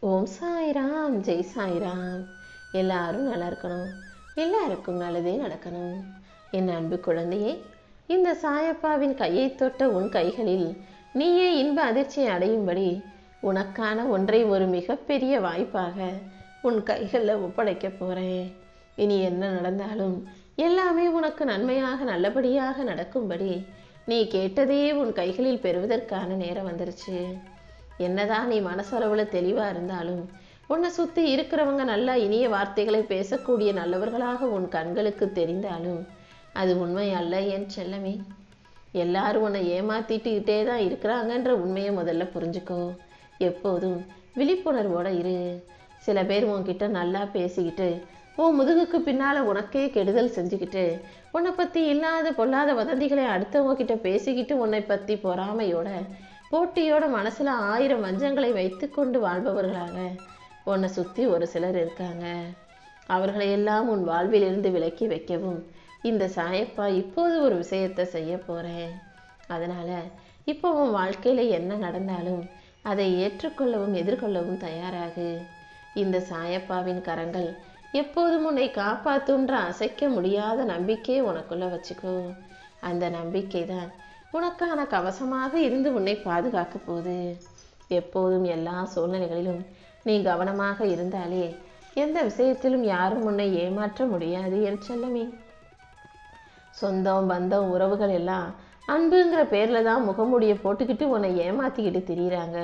ஓம் சாய்ராம், ஜெய் சாய்ராம். எல்லாரும் நல்லா இருக்கணும், எல்லாருக்கும் நல்லதே நடக்கணும். என் அன்பு குழந்தையே, இந்த சாயப்பாவின் கையை தொட்ட உன் கைகளில் நீயே இன்ப அதிர்ச்சியை அடையும்படி உனக்கான ஒன்றை ஒரு மிகப்பெரிய வாய்ப்பாக உன் கைகளில் ஒப்படைக்க போறேன். இனி என்ன நடந்தாலும் எல்லாமே உனக்கு நன்மையாக நல்லபடியாக நடக்கும்படி நீ கேட்டதையே உன் கைகளில் பெறுவதற்கான நேரம் வந்துருச்சு. என்னதான் நீ மனசளவில் தெளிவாக இருந்தாலும் உன்னை சுற்றி இருக்கிறவங்க நல்லா இனிய வார்த்தைகளை பேசக்கூடிய நல்லவர்களாக உன் கண்களுக்கு தெரிந்தாலும் அது உண்மை அல்ல என் செல்லமே. எல்லாரும் உன்னை ஏமாத்திட்டுக்கிட்டே தான் இருக்கிறாங்கன்ற உண்மையை முதல்ல புரிஞ்சுக்கோ. எப்போதும் விழிப்புணர்வோடு இரு. சில பேர் உன்கிட்ட நல்லா பேசிக்கிட்டு உன் முதுகுக்கு பின்னால் உனக்கே கெடுதல் செஞ்சுக்கிட்டு உன்னை பற்றி இல்லாத பொல்லாத வதந்திகளை அடுத்தவங்க கிட்ட பேசிக்கிட்டு உன்னை பற்றி பொறாமையோட போட்டியோட மனசில் 1000 வஞ்சங்களை வைத்து கொண்டு வாழ்பவர்களாக உன்னை சுற்றி ஒரு சிலர் இருக்காங்க. அவர்களையெல்லாம் உன் வாழ்விலிருந்து விலக்கி வைக்கவும் இந்த சாயப்பா இப்போது ஒரு விஷயத்தை செய்ய போகிறேன். அதனால் இப்போ உன் வாழ்க்கையில் என்ன நடந்தாலும் அதை ஏற்றுக்கொள்ளவும் எதிர்கொள்ளவும் தயாராகு. இந்த சாயப்பாவின் கரங்கள் எப்போதும் உன்னை காப்பாற்றுன்ற அசைக்க முடியாத நம்பிக்கையை உனக்குள்ளே வச்சுக்கோ. அந்த நம்பிக்கை தான் உனக்கான கவசமாக இருந்து உன்னை பாதுகாக்க போகுது. எப்போதும் எல்லா சூழ்நிலைகளிலும் நீ கவனமாக இருந்தாலே எந்த விஷயத்திலும் யாரும் உன்னை ஏமாற்ற முடியாது என் செல்லமே. சொந்தம் பந்தம் உறவுகள் எல்லாம் அன்புங்கிற பேரில் தான் முகமூடியை போட்டுக்கிட்டு உன்னை ஏமாற்றிக்கிட்டு திரியிறாங்க.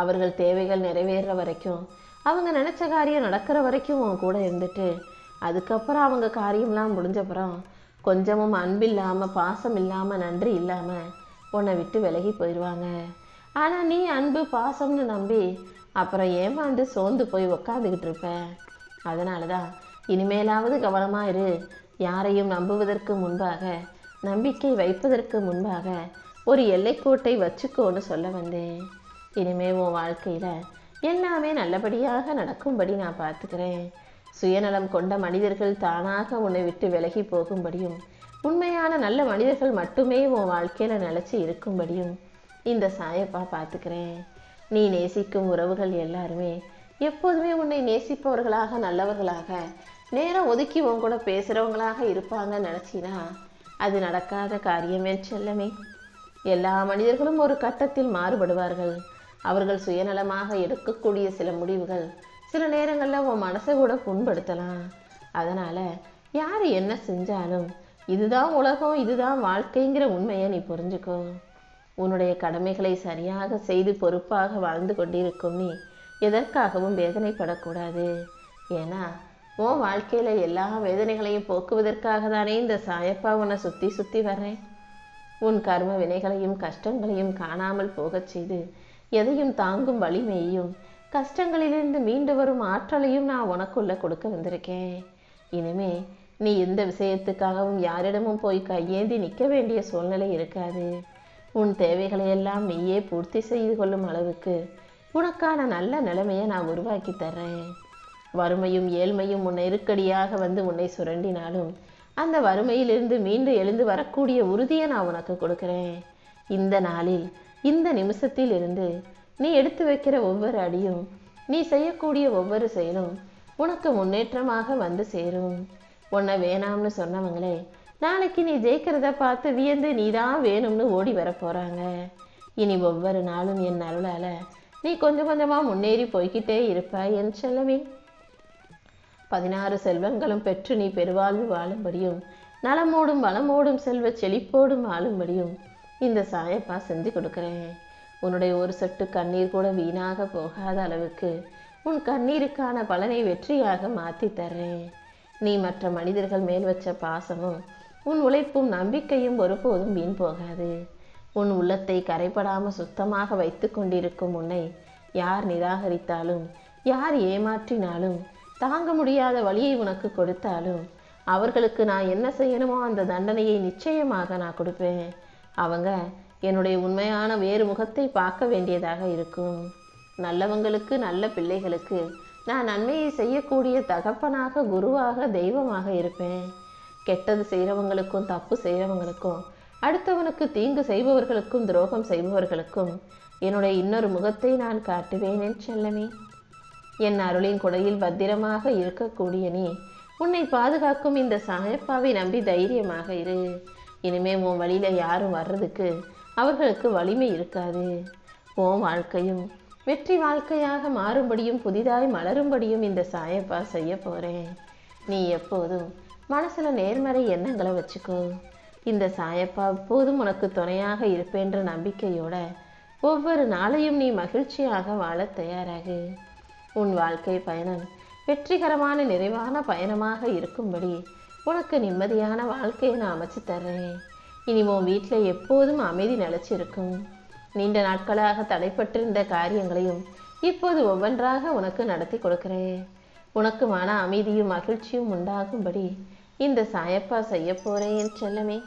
அவர்கள் தேவைகள் நிறைவேற வரைக்கும், அவங்க நினச்ச காரியம் நடக்கிற வரைக்கும் உன் கூட இருந்துட்டு அதுக்கப்புறம் அவங்க காரியம்லாம் முடிஞ்சப்புறம் கொஞ்சமும் அன்பில்லாமல் பாசம் இல்லாமல் நன்றி இல்லாமல் உன்னை விட்டு விலகி போயிடுவாங்க. ஆனால் நீ அன்பு பாசம்னு நம்பி அப்புறம் ஏமாந்து சோர்ந்து போய் உக்காந்துக்கிட்டு இருப்ப. அதனால தான் இனிமேலாவது கவனமாக இரு. யாரையும் நம்புவதற்கு முன்பாக, நம்பிக்கை வைப்பதற்கு முன்பாக ஒரு எல்லைக்கோட்டை வச்சுக்கோன்னு சொல்ல வந்தேன். இனிமே உன் வாழ்க்கையில் எல்லாமே நல்லபடியாக நடக்கும்படி நான் பார்த்துக்கிறேன். சுயநலம் கொண்ட மனிதர்கள் தானாக உன்னை விட்டு விலகி போகும்படியும், உண்மையான நல்ல மனிதர்கள் மட்டுமே உன் வாழ்க்கையில் நிலச்சி இருக்கும்படியும் இந்த சாயப்பா பார்த்துக்கிறேன். நீ நேசிக்கும் உறவுகள் எல்லாருமே எப்போதுமே உன்னை நேசிப்பவர்களாக, நல்லவர்களாக, நேரம் ஒதுக்கி உன் கூட பேசுகிறவங்களாக இருப்பாங்கன்னு நினச்சினா அது நடக்காத காரியமே செல்லமே. எல்லா மனிதர்களும் ஒரு கட்டத்தில் மாறுபடுவார்கள். அவர்கள் சுயநலமாக எடுக்கக்கூடிய சில முடிவுகள் சில நேரங்களில் உன் மனசை கூட புண்படுத்தலாம். அதனால் யார் என்ன செஞ்சாலும் இதுதான் உலகம், இதுதான் வாழ்க்கைங்கிற உண்மையை நீ புரிஞ்சுக்கோ. உன்னுடைய கடமைகளை சரியாக செய்து பொறுப்பாக வாழ்ந்து கொண்டிருக்கும் நீ எதற்காகவும் வேதனைப்படக்கூடாது. ஏன்னா உன் வாழ்க்கையில் எல்லா வேதனைகளையும் போக்குவதற்காக தானே இந்த சாயப்பா உன்னை சுற்றி சுற்றி வர்றேன். உன் கர்ம வினைகளையும் கஷ்டங்களையும் காணாமல் போகச் செய்து எதையும் தாங்கும் வலிமையையும் கஷ்டங்களிலிருந்து மீண்டு வரும் ஆற்றலையும் நான் உனக்குள்ள கொடுக்க வந்திருக்கேன். இனிமே நீ எந்த விஷயத்துக்காகவும் யாரிடமும் போய் கையேந்தி நிற்க வேண்டிய சூழ்நிலை இருக்காது. உன் தேவைகளை எல்லாம் நீயே பூர்த்தி செய்து கொள்ளும் அளவுக்கு உனக்கான நல்ல நிலைமையை நான் உருவாக்கி தர்றேன். வறுமையும் ஏழ்மையும் உன்னை நெருக்கடியாக வந்து உன்னை சுரண்டினாலும் அந்த வறுமையிலிருந்து மீண்டு எழுந்து வரக்கூடிய உறுதியை நான் உனக்கு கொடுக்குறேன். இந்த நாளில், இந்த நிமிஷத்தில் இருந்து நீ எடுத்து வைக்கிற ஒவ்வொரு அடியும், நீ செய்யக்கூடிய ஒவ்வொரு செயலும் உனக்கு முன்னேற்றமாக வந்து சேரும். உன்னை வேணாம்னு சொன்னவங்களே நாளைக்கு நீ ஜெயிக்கிறத பார்த்து வியந்து நீதான் வேணும்னு ஓடி வர போகிறாங்க. இனி ஒவ்வொரு நாளும் என் அருளால் நீ கொஞ்சம் கொஞ்சமாக முன்னேறி போய்கிட்டே இருப்பாய் என் செல்லமே. 16 செல்வங்களும் பெற்று நீ பெருவாழ்வு வாழும்படியும், நலமோடும் வளமோடும் செல்வ செழிப்போடும் வாழும்படியும் இந்த சாயப்பா செஞ்சு கொடுக்குறேன். உன்னுடைய ஒரு சொட்டு கண்ணீர் கூட வீணாக போகாத அளவுக்கு உன் கண்ணீருக்கான பலனை வெற்றியாக மாற்றி தர்றேன். நீ மற்ற மனிதர்கள் மேல் வச்ச பாசமும் உன் உழைப்பும் நம்பிக்கையும் ஒருபோதும் வீண் போகாது. உன் உள்ளத்தை கரைப்படாமல் சுத்தமாக வைத்து கொண்டிருக்கும் உன்னை யார் நிராகரித்தாலும், யார் ஏமாற்றினாலும், தாங்க முடியாத வழியை உனக்கு கொடுத்தாலும் அவர்களுக்கு நான் என்ன செய்யணுமோ அந்த தண்டனையை நிச்சயமாக நான் கொடுப்பேன். அவங்க என்னுடைய உண்மையான வேறு முகத்தை பார்க்க வேண்டியதாக இருக்கும். நல்லவங்களுக்கு, நல்ல பிள்ளைகளுக்கு நான் நன்மையை செய்யக்கூடிய தகப்பனாக, குருவாக, தெய்வமாக இருப்பேன். கெட்டது செய்கிறவங்களுக்கும், தப்பு செய்கிறவங்களுக்கும், அடுத்தவனுக்கு தீங்கு செய்பவர்களுக்கும், துரோகம் செய்பவர்களுக்கும் என்னுடைய இன்னொரு முகத்தை நான் காட்டுவேன் என் செல்லமே. என் அருளின் குடையில் பத்திரமாக இருக்கக்கூடிய நீ உன்னை பாதுகாக்கும் இந்த சாயப்பாவை நம்பி தைரியமாக இரு. இனிமே உன் வழியில யாரும் வர்றதுக்கு அவர்களுக்கு வலிமை இருக்காது. உன் வாழ்க்கையும் வெற்றி வாழ்க்கையாக மாறும்படியும் புதிதாய் மலரும்படியும் இந்த சாயப்பா செய்ய போறேன். நீ எப்போதும் மனசுல நேர்மறை எண்ணங்களை வச்சுக்கோ. இந்த சாயப்பா எப்போதும் உனக்கு துணையாக இருப்பேன்ற நம்பிக்கையோட ஒவ்வொரு நாளையும் நீ மகிழ்ச்சியாக வாழ தயாராகு. உன் வாழ்க்கை பயணம் வெற்றிகரமான நிறைவான பயணமாக இருக்கும்படி உனக்கு நிம்மதியான வாழ்க்கையை நான் அமைச்சு தர்றேன். இனி உன் வீட்டில் எப்போதும் அமைதி நிலைச்சிருக்கும். நீண்ட நாட்களாக தடைப்பட்டிருந்த காரியங்களையும் இப்போது ஒவ்வொன்றாக உனக்கு நடத்தி கொடுக்கிறேன். உனக்கு மன அமைதியும் மகிழ்ச்சியும் உண்டாகும்படி இந்த சாயப்பா செய்ய போறேன் என் செல்லமே.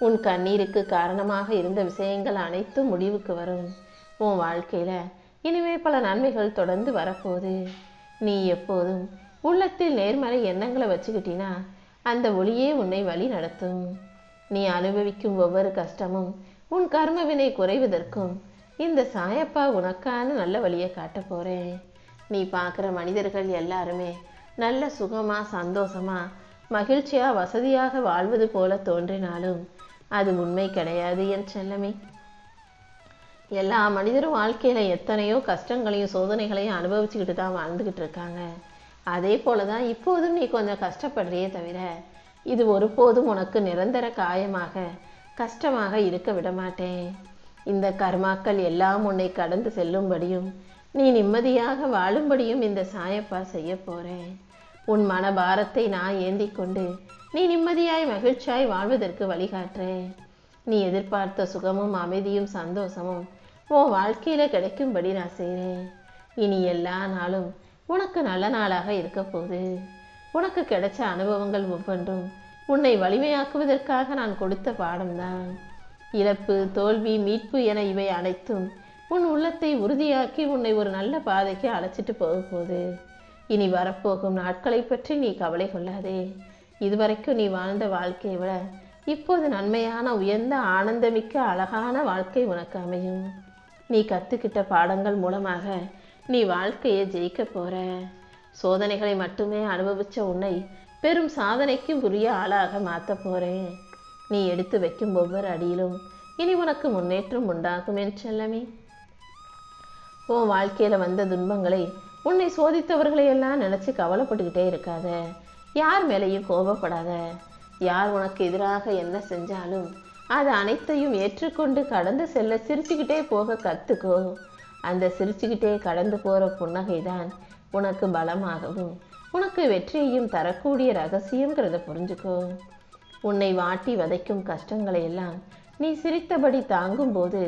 உன் கண்ணீருக்கு காரணமாக இருந்த விஷயங்கள் அனைத்தும் முடிவுக்கு வரும். உன் வாழ்க்கையில இனிமே பல நன்மைகள் தொடர்ந்து வரப்போகுது. நீ எப்போதும் உள்ளத்தில் நேர்மறை எண்ணங்களை வச்சுக்கிட்டினா அந்த ஒளியே உன்னை வழி நடத்தும். நீ அனுபவிக்கும் ஒவ்வொரு கஷ்டமும் உன் கர்மவினை குறைவதற்கும் இந்த சாயப்பா உனக்கான நல்ல வழியை காட்ட போறேன். நீ பார்க்குற மனிதர்கள் எல்லாருமே நல்ல சுகமா சந்தோஷமா மகிழ்ச்சியா வசதியாக வாழ்வது போல தோன்றினாலும் அது உண்மை கிடையாது என் செல்லமே. எல்லா மனிதரும் வாழ்க்கையில எத்தனையோ கஷ்டங்களையும் சோதனைகளையும் அனுபவிச்சுக்கிட்டு தான் வாழ்ந்துக்கிட்டு இருக்காங்க. அதே போலதான் இப்போதும் நீ கொஞ்சம் கஷ்டப்படுறியே தவிர இது ஒருபோதும் உனக்கு நிரந்தர காயமாக கஷ்டமாக இருக்க விட மாட்டேன். இந்த கர்மாக்கள் எல்லாம் உன்னை கடந்து செல்லும்படியும் நீ நிம்மதியாக வாழும்படியும் இந்த சாயப்பா செய்ய போறேன். உன் மனபாரத்தை நான் ஏந்தி கொண்டு நீ நிம்மதியாய் மகிழ்ச்சியாய் வாழ்வதற்கு வழிகாட்டுறேன். நீ எதிர்பார்த்த சுகமும் அமைதியும் சந்தோஷமும் உன் வாழ்க்கையில கிடைக்கும்படி நான் செய்கிறேன். இனி எல்லா நாளும் உனக்கு நல்ல நாளாக இருக்க போகுது. உனக்கு கிடைச்ச அனுபவங்கள் ஒவ்வொன்றும் உன்னை வலிமையாக்குவதற்காக நான் கொடுத்த பாடம்தான். இழப்பு தோல்வி மீட்பு என இவை அனைத்தும் உன் உள்ளத்தை உறுதியாக்கி உன்னை ஒரு நல்ல பாதைக்கு அழைச்சிட்டு போக போகுது. இனி வரப்போகும் நாட்களை பற்றி நீ கவலை கொள்ளாதே. இதுவரைக்கும் நீ வாழ்ந்த வாழ்க்கையை விட இப்போது நன்மையான உயர்ந்த ஆனந்தமிக்க அழகான வாழ்க்கை உனக்கு அமையும். நீ கற்றுக்கிட்ட பாடங்கள் மூலமாக நீ வாழ்க்கையை ஜெயிக்க போற. சோதனைகளை மட்டுமே அனுபவிச்ச உன்னை பெரும் சாதனைக்கு உரிய ஆளாக மாற்ற போறேன். நீ எடுத்து வைக்கும் ஒவ்வொரு அடியிலும் இனி உனக்கு முன்னேற்றம் உண்டாகும் என் செல்லமே. உன் வாழ்க்கையில வந்த துன்பங்களை உன்னை சோதித்தவர்களை எல்லாம் நினைச்சு கவலைப்பட்டுக்கிட்டே இருக்காத. யார் மேலேயும் கோபப்படாத. யார் உனக்கு எதிராக என்ன செஞ்சாலும் அது அனைத்தையும் ஏற்றுக்கொண்டு கடந்து செல்ல சிரிச்சுக்கிட்டே போக கத்துக்கோ. அந்த சிரிச்சுக்கிட்டே கடந்து போற புன்னகைதான் உனக்கு பலமாகவும் உனக்கு வெற்றியையும் தரக்கூடிய ரகசியங்கிறத புரிஞ்சுக்கோ. உன்னை வாட்டி வதைக்கும் கஷ்டங்களை எல்லாம் நீ சிரித்தபடி தாங்கும் போது,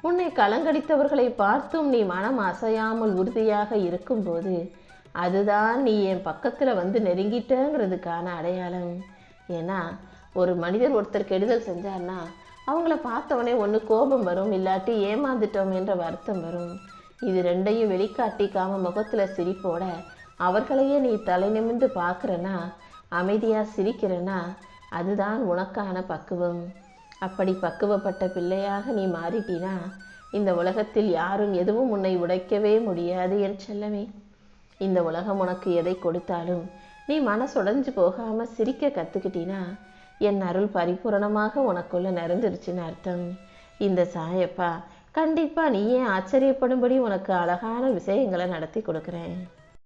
உன்னை கலங்கடித்தவர்களை பார்த்தும் நீ மனம் அசையாமல் உறுதியாக இருக்கும்போது, அதுதான் நீ என் பக்கத்துல வந்து நெருங்கிட்டங்கிறதுக்கான அடையாளம். ஏன்னா ஒரு மனிதர் ஒருத்தர் கெடுதல் செஞ்சார்னா அவங்கள பார்த்தவனே ஒன்று கோபம் வரும், இல்லாட்டி ஏமாந்துட்டோம் என்ற வருத்தம் வரும். இது ரெண்டையும் வெளிக்காட்டிக்காம முகத்துல சிரிப்போட அவர்களையே நீ தலை நிமிர்ந்து பார்க்குறனா, அமைதியா சிரிக்கிறனா, அதுதான் உனக்கான பக்குவம். அப்படி பக்குவப்பட்ட பிள்ளையாக நீ மாறிட்டினா இந்த உலகத்தில் யாரும் எதுவும் உன்னை உடைக்கவே முடியாது என் செல்லமே. இந்த உலகம் உனக்கு எதை கொடுத்தாலும் நீ மனசுடைஞ்சு போகாம சிரிக்க கத்துக்கிட்டினா என் அருள் பரிபூரணமாக உனக்குள்ள நிறைஞ்சிருச்சுன்னு அர்த்தம். இந்த சாயப்பா கண்டிப்பா நீயே ஆச்சரியப்படும்படி உனக்கு அழகான விஷயங்களை நடத்தி கொடுக்குறேன்.